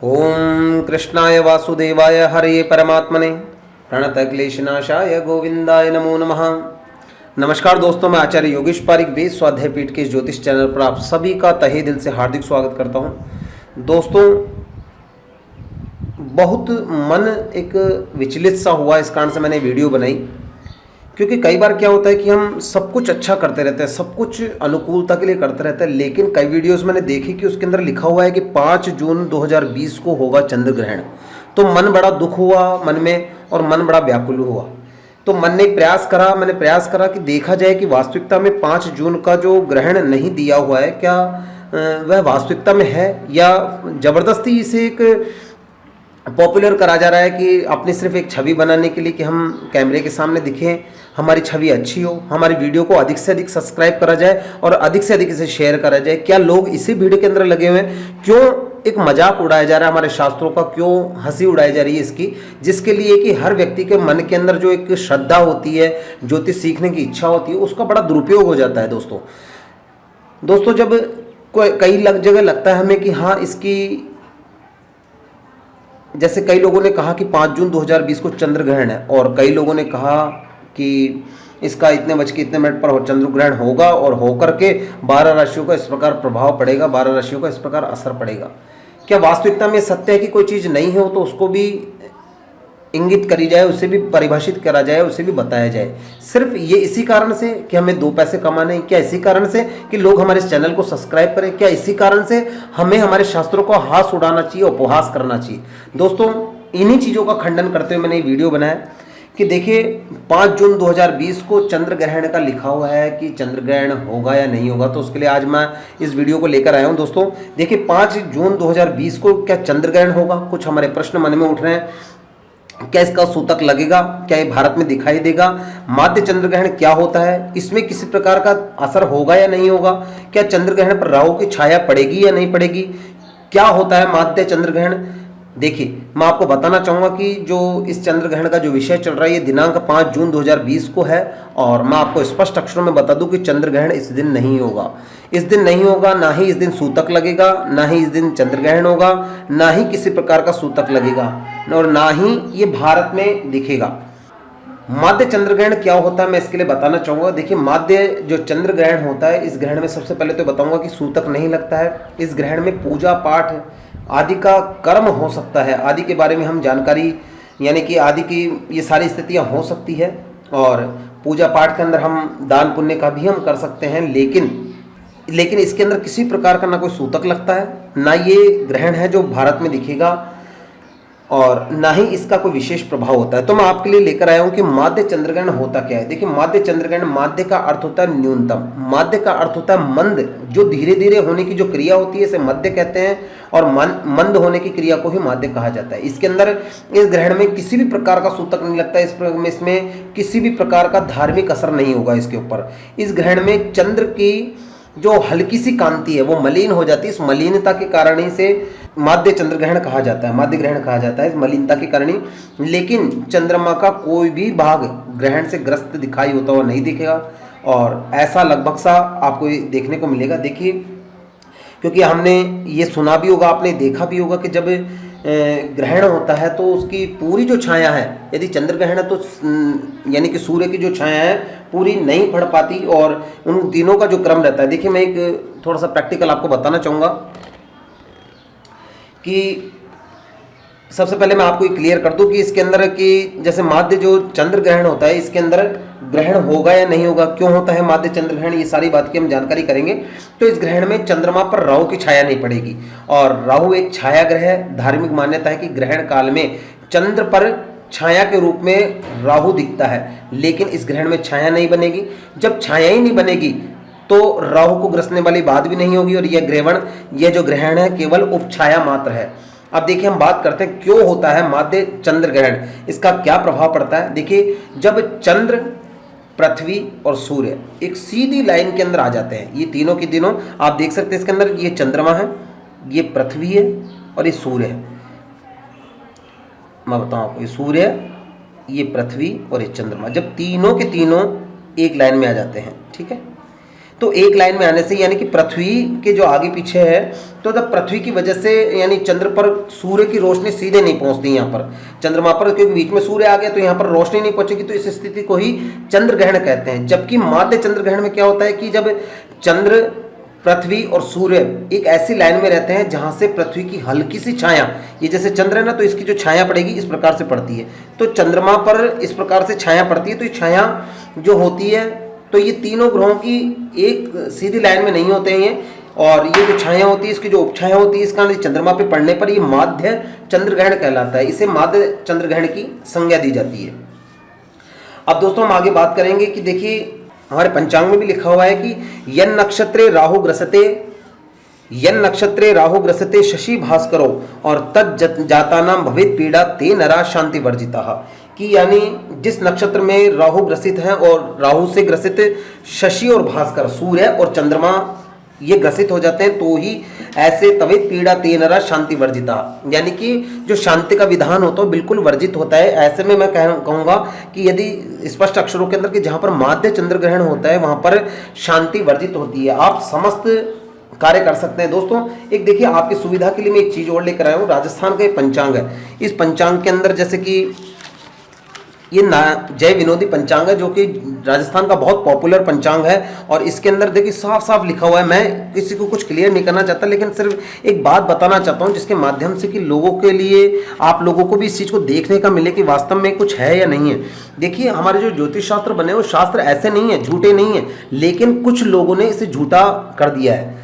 ओम कृष्णाय वासुदेवाय हरे परमात्मने प्रणतक्लेशनाशाय गोविंदाय नमो नमः। नमस्कार दोस्तों, मैं आचार्य योगेश पारिक वेद स्वाध्याय पीठ के इस ज्योतिष चैनल पर आप सभी का तहे दिल से हार्दिक स्वागत करता हूं। दोस्तों, बहुत मन एक विचलित सा हुआ, इस कारण से मैंने वीडियो बनाई। क्योंकि कई बार क्या होता है कि हम सब कुछ अच्छा करते रहते हैं, सब कुछ अनुकूलता के लिए करते रहते हैं, लेकिन कई वीडियोस मैंने देखी कि उसके अंदर लिखा हुआ है कि 5 जून 2020 को होगा चंद्र ग्रहण। तो मन बड़ा दुख हुआ मन में, और मन बड़ा व्याकुल हुआ। तो मन ने मैंने प्रयास करा कि देखा जाए कि वास्तविकता में 5 जून का जो ग्रहण नहीं दिया हुआ है, क्या वह वास्तविकता में है, या ज़बरदस्ती इसे एक पॉपुलर करा जा रहा है कि अपनी सिर्फ एक छवि बनाने के लिए कि हम कैमरे के सामने दिखें, हमारी छवि अच्छी हो, हमारी वीडियो को अधिक से अधिक सब्सक्राइब करा जाए और अधिक से अधिक इसे शेयर करा जाए। क्या लोग इसी वीडियो के अंदर लगे हुए हैं? क्यों एक मजाक उड़ाया जा रहा है हमारे शास्त्रों का, क्यों हंसी उड़ाई जा रही है इसकी, जिसके लिए कि हर व्यक्ति के मन के अंदर जो एक श्रद्धा होती है, ज्योतिष सीखने की इच्छा होती है, उसका बड़ा दुरुपयोग हो जाता है। दोस्तों जब कई जगह लगता है हमें कि हाँ, इसकी जैसे कई लोगों ने कहा कि 5 जून 2020 को चंद्र ग्रहण है, और कई लोगों ने कहा कि इसका इतने बज के इतने मिनट पर चंद्र ग्रहण होगा और होकर के 12 राशियों का इस प्रकार प्रभाव पड़ेगा, 12 राशियों का इस प्रकार असर पड़ेगा। क्या वास्तविकता में सत्य है कि कोई चीज़ नहीं हो तो उसको भी इंगित करी जाए, उसे भी परिभाषित करा जाए, उसे भी बताया जाए? सिर्फ ये इसी कारण से कि हमें 2 पैसे कमाने, क्या इसी कारण से कि लोग हमारे इस चैनल को सब्सक्राइब करें, क्या इसी कारण से हमें हमारे शास्त्रों को हास उड़ाना चाहिए, उपहास करना चाहिए? दोस्तों, इन्हीं चीज़ों का खंडन करते हुए मैंने ये वीडियो बनाया कि देखिए 5 जून 2020 को चंद्र ग्रहण का लिखा हुआ है कि चंद्र ग्रहण होगा या नहीं होगा। तो उसके लिए आज मैं इस वीडियो को लेकर आया हूँ। दोस्तों देखिए, 5 जून 2020 को क्या चंद्र ग्रहण होगा? कुछ हमारे प्रश्न मन में उठ रहे हैं। क्या इसका सूतक लगेगा? क्या ये भारत में दिखाई देगा? माध्य चंद्र ग्रहण क्या होता है? इसमें किसी प्रकार का असर होगा या नहीं होगा? क्या चंद्र ग्रहण पर राहु की छाया पड़ेगी या नहीं पड़ेगी? क्या होता है माध्य चंद्र ग्रहण? देखिए, मैं आपको बताना चाहूँगा कि जो इस चंद्र ग्रहण का जो विषय चल रहा है, ये दिनांक 5 जून 2020 को है, और मैं आपको स्पष्ट अक्षरों में बता दूं कि चंद्र ग्रहण इस दिन नहीं होगा। इस दिन नहीं होगा, ना ही इस दिन सूतक लगेगा, ना ही इस दिन चंद्र ग्रहण होगा, ना ही किसी प्रकार का सूतक लगेगा, और ना ही ये भारत में दिखेगा। माध्य चंद्र ग्रहण क्या होता है, मैं इसके लिए बताना चाहूँगा। देखिए, माध्य जो चंद्र ग्रहण होता है, इस ग्रहण में सबसे पहले तो बताऊँगा कि सूतक नहीं लगता है। इस ग्रहण में पूजा पाठ आदि का कर्म हो सकता है, आदि के बारे में हम जानकारी, यानी कि आदि की ये सारी स्थितियाँ हो सकती है, और पूजा पाठ के अंदर हम दान पुण्य का भी हम कर सकते हैं। लेकिन इसके अंदर किसी प्रकार का ना कोई सूतक लगता है, ना ये ग्रहण है जो भारत में दिखेगा, और ना ही इसका कोई विशेष प्रभाव होता है। तो मैं आपके लिए लेकर आया हूं कि माध्य चंद्रग्रहण होता क्या है। देखिए, माध्य चंद्रग्रहण, माध्य का अर्थ होता है न्यूनतम, माध्य का अर्थ होता है मंद, जो धीरे धीरे होने की जो क्रिया होती है इसे मध्य कहते हैं, और मंद होने की क्रिया को ही माध्य कहा जाता है। इसके अंदर इस ग्रहण में किसी भी प्रकार का सूतक नहीं लगता, इसमें किसी भी प्रकार का धार्मिक असर नहीं होगा इसके ऊपर। इस ग्रहण में चंद्र की जो हल्की सी कांति है वो मलिन हो जाती है। इस मलिनता के कारण ही से माध्य चंद्र ग्रहण कहा जाता है, माध्य ग्रहण कहा जाता है इस मलिनता के कारण ही। लेकिन चंद्रमा का कोई भी भाग ग्रहण से ग्रस्त दिखाई होता हुआ नहीं दिखेगा, और ऐसा लगभग सा आपको देखने को मिलेगा। देखिए, क्योंकि हमने ये सुना भी होगा, आपने देखा भी होगा कि जब ग्रहण होता है तो उसकी पूरी जो छाया है, यदि चंद्र ग्रहण है तो यानी कि सूर्य की जो छाया है पूरी नहीं पड़ पाती, और उन दिनों का जो क्रम रहता है। देखिए, मैं एक थोड़ा सा प्रैक्टिकल आपको बताना चाहूँगा कि सबसे पहले मैं आपको क्लियर कर दूं कि इसके अंदर कि जैसे माध्य जो चंद्र ग्रहण होता है, इसके अंदर ग्रहण होगा या नहीं होगा, क्यों होता है माध्य चंद्र ग्रहण, ये सारी बात की हम जानकारी करेंगे। तो इस ग्रहण में चंद्रमा पर राहु की छाया नहीं पड़ेगी, और राहु एक छाया ग्रह है। धार्मिक मान्यता है कि ग्रहण काल में चंद्र पर छाया के रूप में राहु दिखता है, लेकिन इस ग्रहण में छाया नहीं बनेगी। जब छाया ही नहीं बनेगी तो राहु को ग्रसने वाली बात भी नहीं होगी, और यह जो ग्रहण है केवल उपछाया मात्र है। अब देखिए, हम बात करते हैं क्यों होता है माध्य चंद्र ग्रहण, इसका क्या प्रभाव पड़ता है। देखिए, जब चंद्र, पृथ्वी और सूर्य एक सीधी लाइन के अंदर आ जाते हैं, ये तीनों के दिनों आप देख सकते हैं, इसके अंदर ये चंद्रमा है, ये पृथ्वी है, और ये सूर्य है। मैं बताऊं आपको, ये सूर्य, ये पृथ्वी और ये चंद्रमा, जब तीनों के तीनों एक लाइन में आ जाते हैं, ठीक है, तो एक लाइन में आने से यानी कि पृथ्वी के जो आगे पीछे है, तो जब पृथ्वी की वजह से यानी चंद्र पर सूर्य की रोशनी सीधे नहीं पहुंचती यहाँ पर चंद्रमा पर, क्योंकि बीच में सूर्य आ गया तो यहाँ पर रोशनी नहीं पहुंचेगी, तो इस स्थिति को ही चंद्र ग्रहण कहते हैं। जबकि माध्य चंद्र ग्रहण में क्या होता है कि जब चंद्र, पृथ्वी और सूर्य एक ऐसी लाइन में रहते हैं जहां से पृथ्वी की हल्की सी छाया, ये जैसे चंद्र है ना, तो इसकी जो छाया पड़ेगी इस प्रकार से पड़ती है, तो चंद्रमा पर इस प्रकार से छाया पड़ती है। तो ये छाया जो होती है, तो ये तीनों ग्रहों की एक सीधी लाइन में नहीं होते हैं, और ये जो छाया होती है, इसकी जो उपछाया होती है, इसका चंद्रमा पे पड़ने पर ये माध्य चंद्र ग्रहण कहलाता है। इसे माध्य चंद्र ग्रहण की संज्ञा दी जाती है। अब दोस्तों हम आगे बात करेंगे कि देखिए हमारे पंचांग में भी लिखा हुआ है कि यन नक्षत्रे राहु ग्रसते शशि भास्करो और तत् जातानाम भवेत पीड़ा ते नरा शांति वर्जिता, कि यानी जिस नक्षत्र में राहु ग्रसित है और राहु से ग्रसित शशि और भास्कर, सूर्य और चंद्रमा ये ग्रसित हो जाते हैं, तो ही ऐसे तवे पीड़ा ते नरा शांति वर्जिता, यानी कि जो शांति का विधान होता है बिल्कुल वर्जित होता है। ऐसे में मैं कहूँगा कि यदि स्पष्ट अक्षरों के अंदर कि जहाँ पर माध्य चंद्र ग्रहण होता है वहाँ पर शांति वर्जित होती है, आप समस्त कार्य कर सकते हैं। दोस्तों एक देखिए आपकी सुविधा के लिए मैं एक चीज़ और लेकर आया हूँ, राजस्थान का एक पंचांग है। इस पंचांग के अंदर जैसे कि ये जय विनोदी पंचांग है, जो कि राजस्थान का बहुत पॉपुलर पंचांग है, और इसके अंदर देखिए साफ साफ लिखा हुआ है। मैं किसी को कुछ क्लियर नहीं करना चाहता, लेकिन सिर्फ एक बात बताना चाहता हूँ जिसके माध्यम से कि लोगों के लिए, आप लोगों को भी इस चीज़ को देखने का मिले कि वास्तव में कुछ है या नहीं है। देखिए हमारे जो ज्योतिष शास्त्र बने वो शास्त्र ऐसे नहीं है, झूठे नहीं है, लेकिन कुछ लोगों ने इसे झूठा कर दिया है।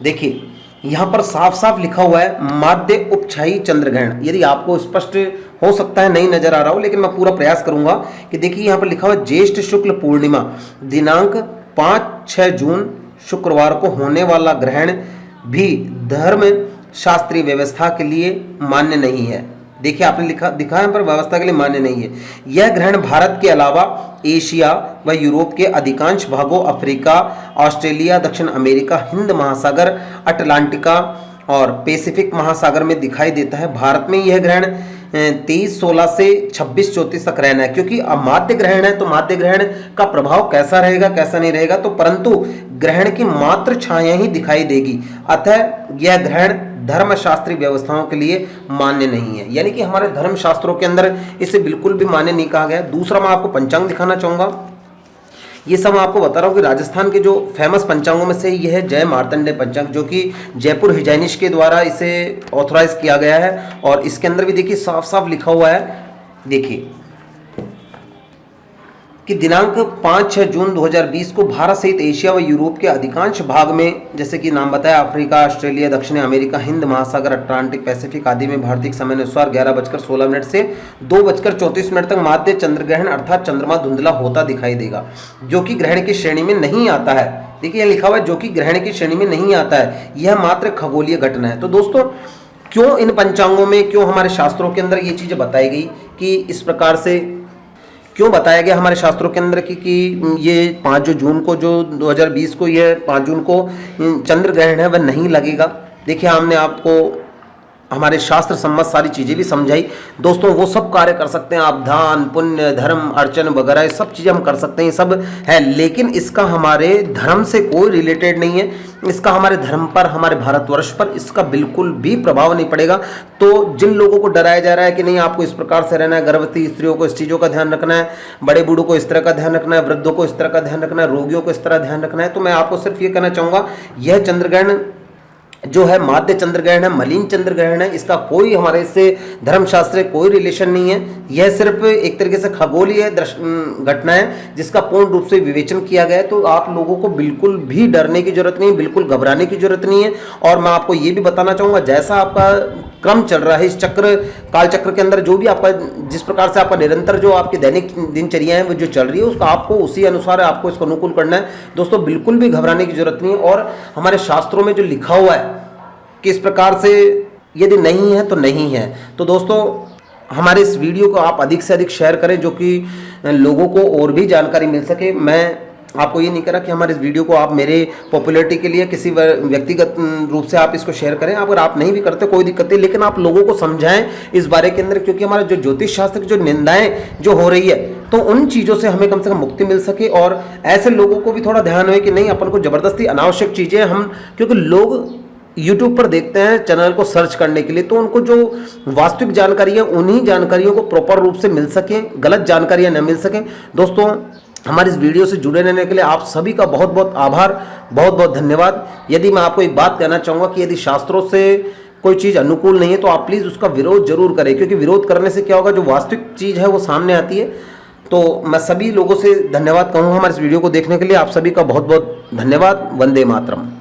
देखिए यहाँ पर साफ साफ लिखा हुआ है माध्य उपछाई चंद्र ग्रहण। यदि आपको स्पष्ट हो सकता है नहीं नजर आ रहा हो, लेकिन मैं पूरा प्रयास करूंगा कि देखिए यहाँ पर लिखा हुआ है ज्येष्ठ शुक्ल पूर्णिमा दिनांक 5-6 जून शुक्रवार को होने वाला ग्रहण भी धर्म शास्त्रीय व्यवस्था के लिए मान्य नहीं है। देखिए आपने दिखा है पर व्यवस्था के लिए मान्य नहीं है। यह ग्रहण भारत के अलावा एशिया व यूरोप के अधिकांश भागों, अफ्रीका, ऑस्ट्रेलिया, दक्षिण अमेरिका, हिंद महासागर, अटलांटिका और पैसिफिक महासागर में दिखाई देता है। भारत में यह ग्रहण 23-16 से 26-34 तक रहना है, क्योंकि अब माध्य ग्रहण है तो माध्य ग्रहण का प्रभाव कैसा रहेगा कैसा नहीं रहेगा, तो परंतु ग्रहण की मात्र छाया ही दिखाई देगी, अतः यह ग्रहण धर्मशास्त्रीय व्यवस्थाओं के लिए मान्य नहीं है। यानी कि हमारे धर्म शास्त्रों के अंदर इसे बिल्कुल भी मान्य नहीं कहा गया। दूसरा मैं आपको पंचांग दिखाना चाहूंगा। ये सब मैं आपको बता रहा हूँ कि राजस्थान के जो फेमस पंचांगों में से यह है जय मार्तंडेय पंचांग, जो कि जयपुर हिजाइनिश के द्वारा इसे ऑथोराइज किया गया है, और इसके अंदर भी देखिए साफ साफ लिखा हुआ है, देखिए कि दिनांक 5-6 जून 2020 को भारत सहित एशिया व यूरोप के अधिकांश भाग में, जैसे कि नाम बताया, अफ्रीका, ऑस्ट्रेलिया, दक्षिण अमेरिका, हिंद महासागर, अटलांटिक, पैसिफिक आदि में भारतीय समय अनुसार 11:16 से 2:34 तक माध्य चंद्र ग्रहण अर्थात चंद्रमा धुंधला होता दिखाई देगा, जो कि ग्रहण की श्रेणी में नहीं आता है। देखिए लिखा हुआ है जो कि ग्रहण की श्रेणी में नहीं आता है, यह मात्र खगोलीय घटना है। तो दोस्तों क्यों इन पंचांगों में, क्यों हमारे शास्त्रों के अंदर ये चीजें बताई गई कि इस प्रकार से क्यों बताया गया हमारे शास्त्रों के अंदर कि ये 5 जून को, जो 2020 को, ये 5 जून को चंद्र ग्रहण है वह नहीं लगेगा। देखिए हमने आपको हमारे शास्त्र सम्मत सारी चीज़ें भी समझाई। दोस्तों वो सब कार्य कर सकते हैं आप, दान पुण्य धर्म अर्चन वगैरह सब चीज़ें हम कर सकते हैं, ये सब है, लेकिन इसका हमारे धर्म से कोई रिलेटेड नहीं है। इसका हमारे धर्म पर, हमारे भारतवर्ष पर इसका बिल्कुल भी प्रभाव नहीं पड़ेगा। तो जिन लोगों को डराया जा रहा है कि नहीं आपको इस प्रकार से रहना है, गर्भवती स्त्रियों को इस चीज़ों का ध्यान रखना है, बड़े बूढ़ों को इस तरह का ध्यान रखना है, वृद्धों को इस तरह का ध्यान रखना है, रोगियों को इस तरह ध्यान रखना है, तो मैं आपको सिर्फ ये कहना चाहूँगा यह चंद्रग्रहण जो है माध्य चंद्र ग्रहण है, मलिन चंद्र ग्रहण है, इसका कोई हमारे से धर्मशास्त्र कोई रिलेशन नहीं है। यह सिर्फ एक तरीके से खगोलीय घटना है जिसका पूर्ण रूप से विवेचन किया गया है। तो आप लोगों को बिल्कुल भी डरने की जरूरत नहीं, बिल्कुल घबराने की जरूरत नहीं है। और मैं आपको ये भी बताना चाहूँगा जैसा आपका क्रम चल रहा है इस काल चक्र के अंदर, जो भी आपका जिस प्रकार से आपका निरंतर जो आपकी दैनिक दिनचर्या है वो जो चल रही है उसका आपको उसी अनुसार आपको इसको अनुकूल करना है। दोस्तों बिल्कुल भी घबराने की जरूरत नहीं है। और हमारे शास्त्रों में जो लिखा हुआ है कि इस प्रकार से यदि नहीं है तो नहीं है। तो दोस्तों हमारे इस वीडियो को आप अधिक से अधिक शेयर करें जो कि लोगों को और भी जानकारी मिल सके। मैं आपको ये नहीं कह रहा कि हमारे इस वीडियो को आप मेरे पॉपुलैरिटी के लिए किसी व्यक्तिगत रूप से आप इसको शेयर करें। अगर आप नहीं भी करते कोई दिक्कत नहीं, लेकिन आप लोगों को समझाएं इस बारे के अंदर, क्योंकि हमारा जो ज्योतिष शास्त्र की जो निंदाएं जो हो रही है तो उन चीज़ों से हमें कम से कम मुक्ति मिल सके, और ऐसे लोगों को भी थोड़ा ध्यान हो कि नहीं अपन को ज़बरदस्ती अनावश्यक चीज़ें हम, क्योंकि लोग यूट्यूब पर देखते हैं चैनल को सर्च करने के लिए, तो उनको जो वास्तविक जानकारी है उन्हीं जानकारियों को प्रॉपर रूप से मिल सके, गलत जानकारियां न मिल सकें। दोस्तों, हमारी इस वीडियो से जुड़े रहने के लिए आप सभी का बहुत बहुत आभार, बहुत बहुत धन्यवाद। यदि मैं आपको एक बात कहना चाहूँगा कि यदि शास्त्रों से कोई चीज़ अनुकूल नहीं है तो आप प्लीज़ उसका विरोध जरूर करें, क्योंकि विरोध करने से क्या होगा, जो वास्तविक चीज़ है वो सामने आती है। तो मैं सभी लोगों से धन्यवाद कहूँगा हमारे इस वीडियो को देखने के लिए। आप सभी का बहुत बहुत धन्यवाद। वंदे मातरम।